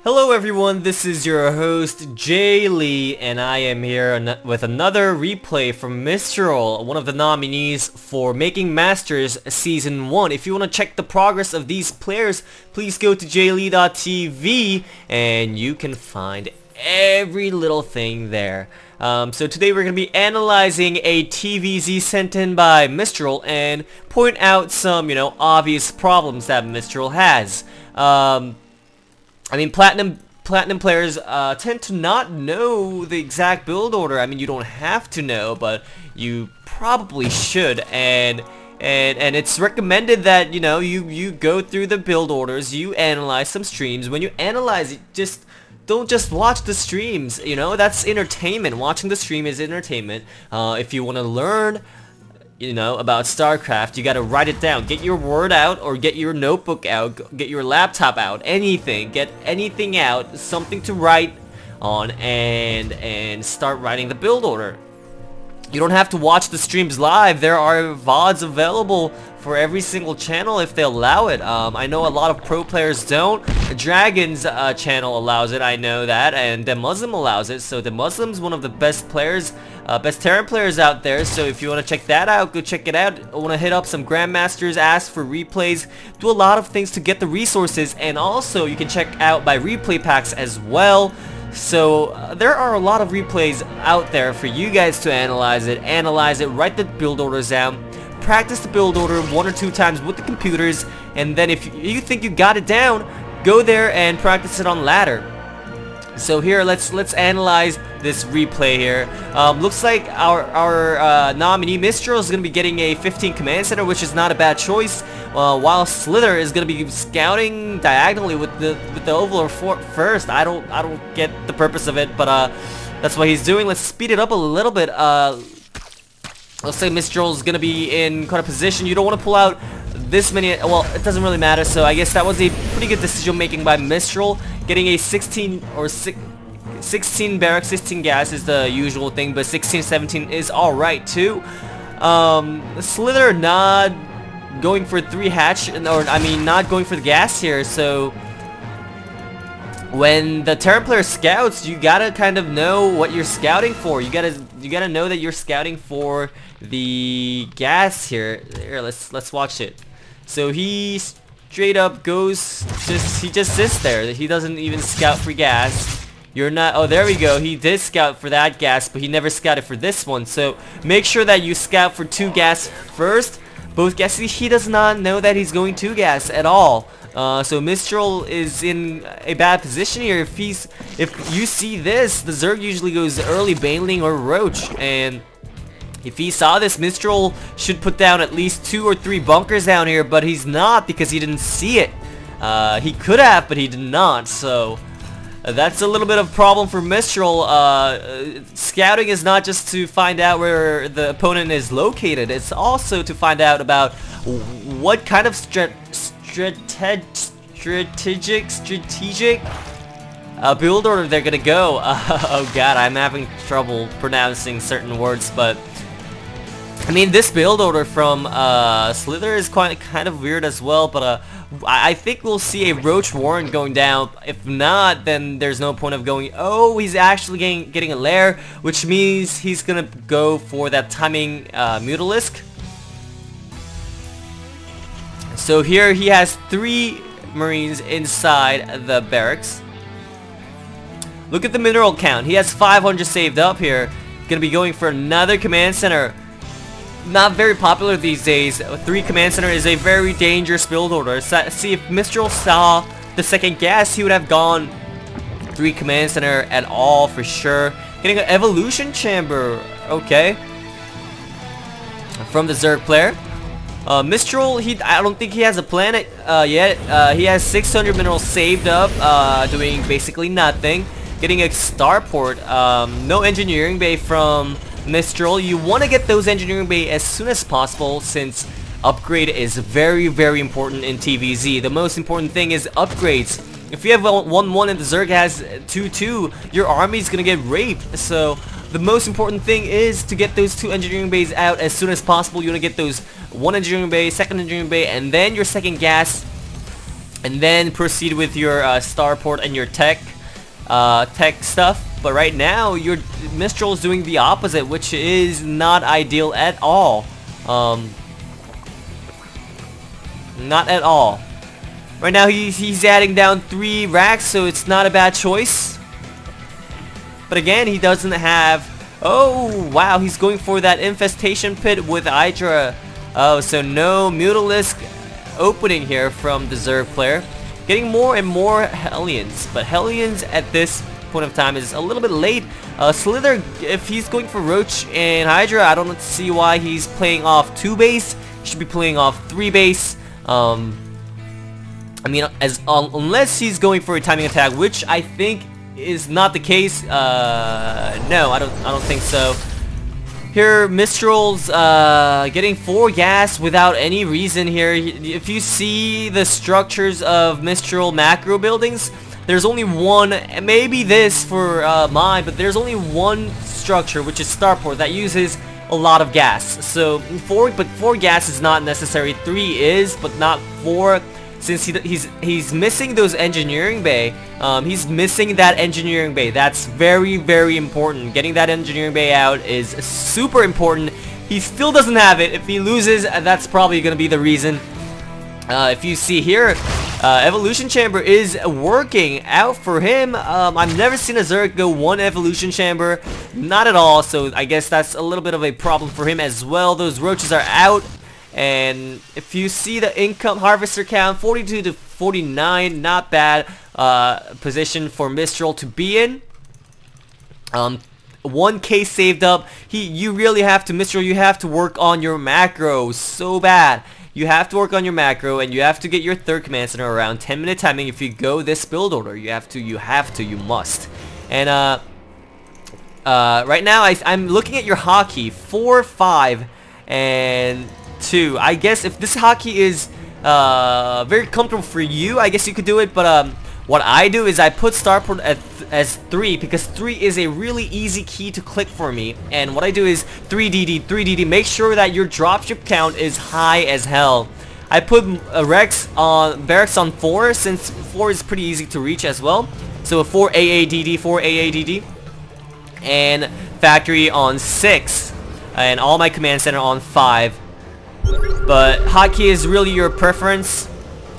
Hello everyone, this is your host Jay Lee, and I am here with another replay from Mistral, one of the nominees for Making Masters Season 1. If you want to check the progress of these players, please go to jaylee.tv and you can find every little thing there. So today we're going to be analyzing a TvZ sent in by Mistral and point out some, obvious problems that Mistral has. I mean, platinum players tend to not know the exact build order. I mean, you don't have to know, but you probably should. And it's recommended that you go through the build orders, you analyze some streams. When you analyze it, don't just watch the streams. That's entertainment. Watching the stream is entertainment. If you want to learn about StarCraft, you gotta write it down. Get your Word out, or get your notebook out, get your laptop out, anything. Get anything out, something to write on, and start writing the build order. You don't have to watch the streams live. There are VODs available for every single channel if they allow it. I know a lot of pro players don't. Dragon's channel allows it, I know that, and The Muslim allows it. So The Muslim's one of the best players, best Terran players out there. So if you want to check that out, go check it out. I want to hit up some Grandmasters, ask for replays, do a lot of things to get the resources, and also you can check out my replay packs as well. So there are a lot of replays out there for you guys to analyze it, write the build orders down, practice the build order 1 or 2 times with the computers, and then if you think you got it down, go there and practice it on ladder. So here, let's analyze this replay here. Looks like our nominee Mistral is going to be getting a 15 command center, which is not a bad choice. While Slither is going to be scouting diagonally with the Overlord first. I don't get the purpose of it, but that's what he's doing. Let's speed it up a little bit. Let's say Mistral's going to be in kind of position. You don't want to pull out this many. Well, it doesn't really matter. So I guess that was a pretty good decision making by Mistral. Getting a 16 barracks, 16 gas is the usual thing, but 16, 17 is alright too. Slither not going for 3 hatch, not going for the gas here. So when the Terran player scouts, you gotta kind of know what you're scouting for. You gotta know that you're scouting for the gas here. Here, let's watch it. So he straight up goes, he just sits there. He doesn't even scout for gas. You're not, oh, there we go. He did scout for that gas, but he never scouted for this one. So make sure that you scout for 2 gas first. Both gases. He does not know that he's going 2 gas at all. So Mistral is in a bad position here. If you see this, the Zerg usually goes early Baneling or Roach, and if he saw this, Mistral should put down at least 2 or 3 bunkers down here, but he's not because he didn't see it. He could have, but he did not. So that's a little bit of a problem for Mistral. Scouting is not just to find out where the opponent is located. It's also to find out about what kind of strategic build order they're gonna go. Oh god, I'm having trouble pronouncing certain words, but I mean, this build order from Slither is kind of weird as well, but I think we'll see a Roach Warren going down. If not, then there's no point of going. Oh, he's actually getting a lair, which means he's gonna go for that timing Mutalisk. So here he has 3 Marines inside the barracks. Look at the mineral count. He has 500 saved up here. Gonna be going for another command center. Not very popular these days. 3 command center is a very dangerous build order. See, if Mistral saw the second gas, he would have gone 3 command center at all for sure. Getting an evolution chamber, okay, from the Zerg player. Mistral, I don't think he has a planet yet. He has 600 minerals saved up, doing basically nothing. Getting a starport. No engineering bay from Mistral. You want to get those engineering bay as soon as possible, since upgrade is very, very important in TvZ. The most important thing is upgrades. If you have 1-1 and the Zerg has 2-2, your army's gonna get raped. So the most important thing is to get those 2 engineering bays out as soon as possible. You want to get those 1 engineering bay, 2nd engineering bay, and then your 2nd gas and then proceed with your starport and your tech stuff. But right now, your Mistral is doing the opposite, which is not ideal at all. Not at all. Right now, he's adding down 3 racks, so it's not a bad choice. But again, he doesn't have... Oh, wow, he's going for that infestation pit with Hydra. Oh, so no Mutalisk opening here from the Zerg player. Getting more and more Hellions, but Hellions at this point of time is a little bit late. Slither, if he's going for Roach and Hydra, I don't see why he's playing off 2 base. He should be playing off 3 base. I mean, unless he's going for a timing attack, which I think is not the case. No, I don't think so. Here, Mistral's getting 4 gas without any reason here. If you see the structures of Mistral macro buildings, there's only one, maybe this for mine, but there's only one structure, which is Starport, that uses a lot of gas. So 4 gas is not necessary. 3 is, but not 4. Since he's missing those engineering bay, he's missing that engineering bay. That's very, very important. Getting that engineering bay out is super important. He still doesn't have it. If he loses, that's probably going to be the reason. If you see here, Evolution Chamber is working out for him. I've never seen a Zerg go 1 Evolution Chamber. Not at all, so I guess that's a little bit of a problem for him as well. Those roaches are out. And if you see the income harvester count, 42 to 49, not bad position for Mistral to be in. 1k saved up. You really have to, Mistral, you have to work on your macro so bad. You have to work on your macro, and you have to get your 3rd command center around 10-minute timing. If you go this build order, you must. And right now I'm looking at your hockey, 4, 5, and 2. I guess if this hockey is very comfortable for you, I guess you could do it, but what I do is I put Starport as 3, because 3 is a really easy key to click for me. And what I do is 3DD, make sure that your dropship count is high as hell. I put barracks on 4, since 4 is pretty easy to reach as well. So 4 AADD, and factory on 6, and all my command center on 5. But hotkey is really your preference.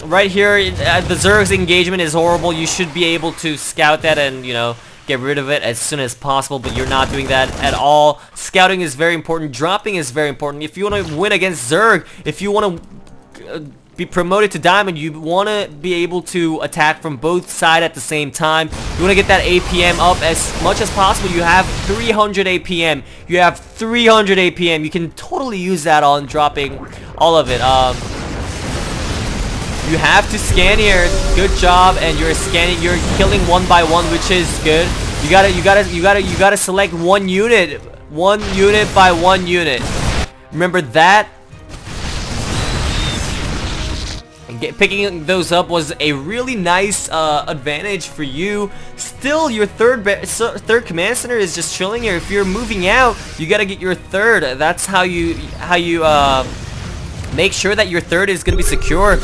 Right here, the Zerg's engagement is horrible. You should be able to scout that and, you know, get rid of it as soon as possible, but you're not doing that at all. Scouting is very important. Dropping is very important. If you want to win against Zerg, if you want to be promoted to Diamond, you want to be able to attack from both sides at the same time. You want to get that APM up as much as possible. You have 300 APM. You have 300 APM. You can totally use that on dropping all of it. You have to scan here. Good job, and you're scanning. You're killing 1 by 1, which is good. You gotta select 1 unit by 1 unit. Remember that. Picking those up was a really nice advantage for you. Still, your third command center is just chilling here. If you're moving out, you gotta get your 3rd. That's how you make sure that your 3rd is gonna be secure.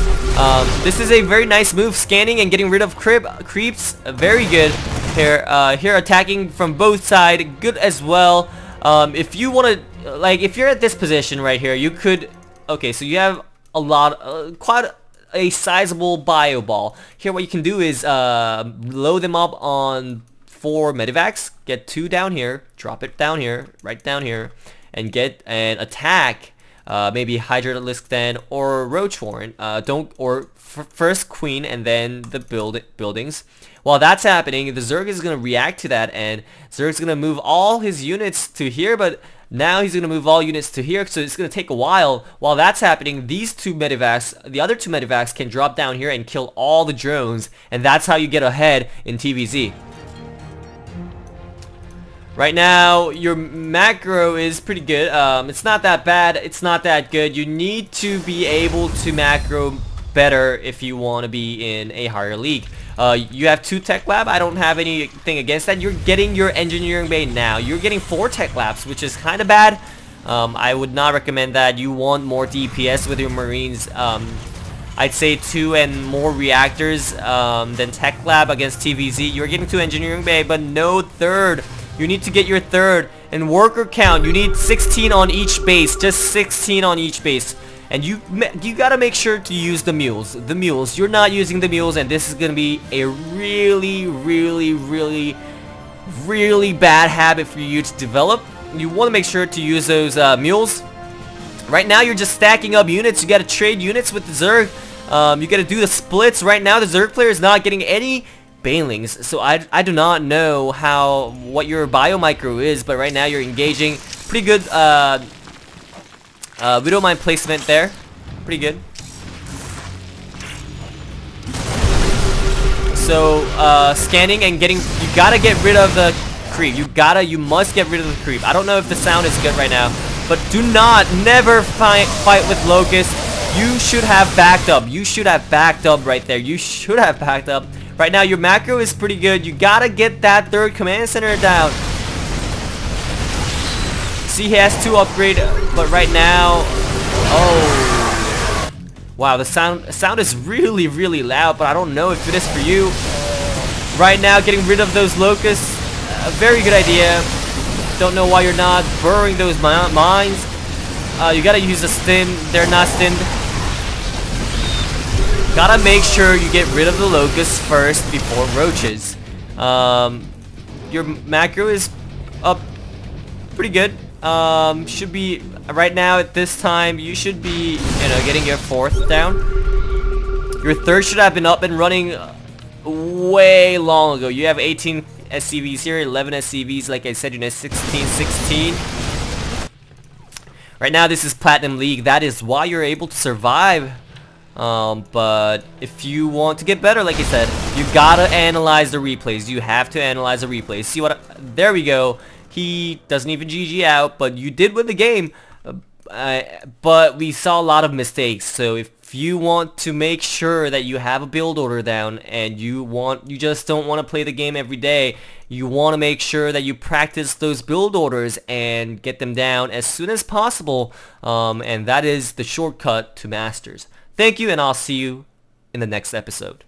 This is a very nice move, scanning and getting rid of creeps. Very good here. Here attacking from both sides, good as well. If you want to, like, if you're at this position right here, you could. Okay, so you have a lot, quite a sizable bio ball. Here what you can do is load them up on 4 medivacs, get 2 down here, drop it down here, right down here, and get an attack maybe Hydralisk then, or Roach Warren, first Queen and then the buildings. While that's happening, the Zerg is going to react to that, and Zerg's going to move all his units to here, but now he's going to move all units to here, so it's going to take a while. While that's happening, the other two medivacs can drop down here and kill all the drones, and that's how you get ahead in TvZ. Right now, your macro is pretty good. It's not that bad. It's not that good. You need to be able to macro better if you want to be in a higher league. You have 2 tech lab. I don't have anything against that. You're getting your engineering bay now. You're getting 4 tech labs, which is kind of bad. I would not recommend that. You want more DPS with your marines. I'd say 2 and more reactors than Tech Lab against TvZ. You're getting to Engineering Bay, but no third. You need to get your third. And worker count, you need 16 on each base. Just 16 on each base. And you gotta make sure to use the mules. The mules. You're not using the mules, and this is gonna be a really, really, really, really bad habit for you to develop. You want to make sure to use those mules. Right now, you're just stacking up units. You gotta trade units with the Zerg. You gotta do the splits. Right now, the Zerg player is not getting any banelings, so I do not know what your biomicro is, but right now you're engaging pretty good Widow Mine placement there. Pretty good. So, scanning and getting... You gotta get rid of the creep. You must get rid of the creep. I don't know if the sound is good right now, but never fight with Locust. You should have backed up. You should have backed up right there. You should have backed up. Right now, your macro is pretty good. You gotta get that third command center down. See, he has 2 upgrade, but right now... Oh. Wow, the sound is really, really loud, but I don't know if it is for you. Right now, getting rid of those locusts, a very good idea. Don't know why you're not burrowing those mines. You gotta use a stim. They're not stimmed. Gotta make sure you get rid of the locusts first before roaches. Your macro is up pretty good. Should be right now at this time. You should be, getting your 4th down. Your 3rd should have been up and running way long ago. You have 18 SCVs here, 11 SCVs. Like I said, you know, 16. Right now, this is Platinum League. That is why you're able to survive. But if you want to get better, like I said, you gotta analyze the replays. You have to analyze the replays. See what? There we go. He doesn't even GG out, but you did win the game. But we saw a lot of mistakes. So if you want to make sure that you have a build order down, and you just don't want to play the game every day, you want to make sure that you practice those build orders and get them down as soon as possible. And that is the shortcut to Masters. Thank you, and I'll see you in the next episode.